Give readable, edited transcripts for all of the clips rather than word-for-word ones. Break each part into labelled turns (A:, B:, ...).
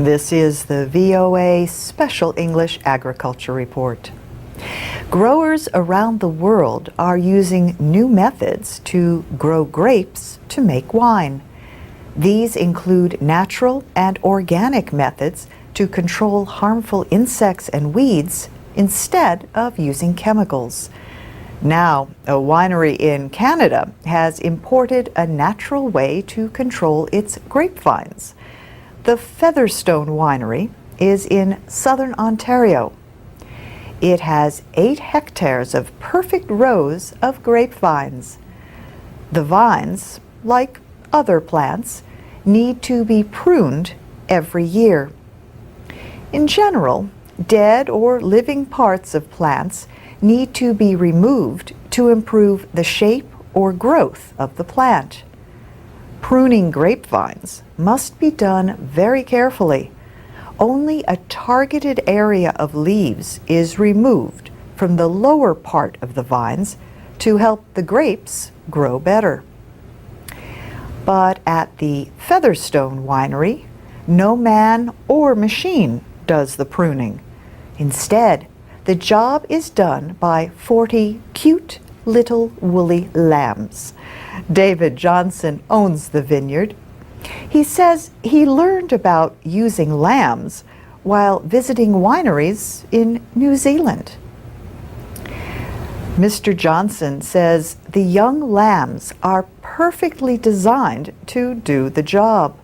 A: This is the VOA Special English Agriculture Report. Growers around the world are using new methods to grow grapes to make wine. These include natural and organic methods to control harmful insects and weeds instead of using chemicals. Now, a winery in Canada has imported a natural way to control its grapevines. The Featherstone Winery is in southern Ontario. It has 8 hectares of perfect rows of grapevines. The vines, like other plants, need to be pruned every year. In general, dead or living parts of plants need to be removed to improve the shape or growth of the plant. Pruning grapevines must be done very carefully. Only a targeted area of leaves is removed from the lower part of the vines to help the grapes grow better. But at the Featherstone Winery, no man or machine does the pruning. Instead, the job is done by 40 cute little woolly lambs. David Johnson owns the vineyard. He says he learned about using lambs while visiting wineries in New Zealand. Mr. Johnson says the young lambs are perfectly designed to do the job.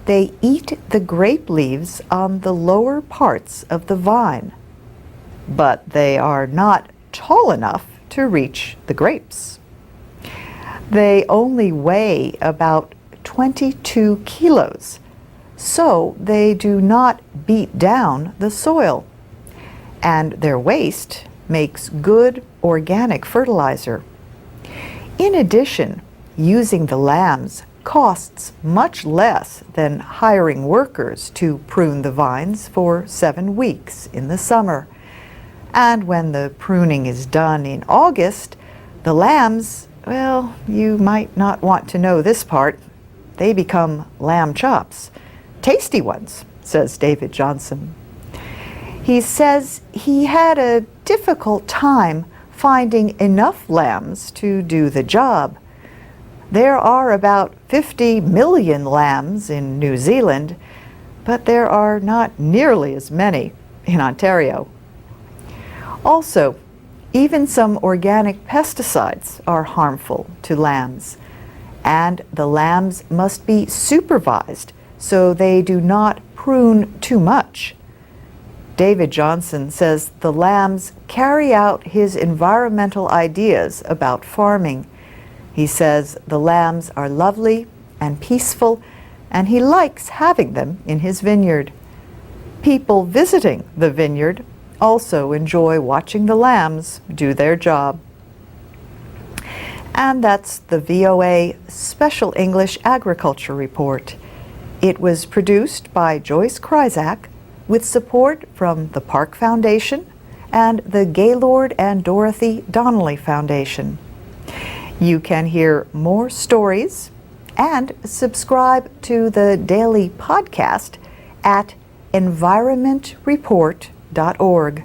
A: They eat the grape leaves on the lower parts of the vine, but they are not tall enough to reach the grapes. They only weigh about 22 kilos, so they do not beat down the soil, and their waste makes good organic fertilizer. In addition, using the lambs costs much less than hiring workers to prune the vines for 7 weeks in the summer. And when the pruning is done in August, the lambs, well, you might not want to know this part, they become lamb chops. Tasty ones, says David Johnson. He says he had a difficult time finding enough lambs to do the job. There are about 50 million lambs in New Zealand, but there are not nearly as many in Ontario. Also, even some organic pesticides are harmful to lambs, and the lambs must be supervised so they do not prune too much. David Johnson says the lambs carry out his environmental ideas about farming. He says the lambs are lovely and peaceful, and he likes having them in his vineyard. People visiting the vineyard also enjoy watching the lambs do their job. And that's the VOA Special English Agriculture Report. It was produced by Joyce Kryzak with support from the Park Foundation and the Gaylord and Dorothy Donnelly Foundation. You can hear more stories and subscribe to the daily podcast at environmentreport.org.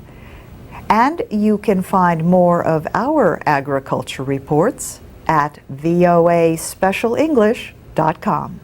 A: And you can find more of our agriculture reports at voaspecialenglish.com.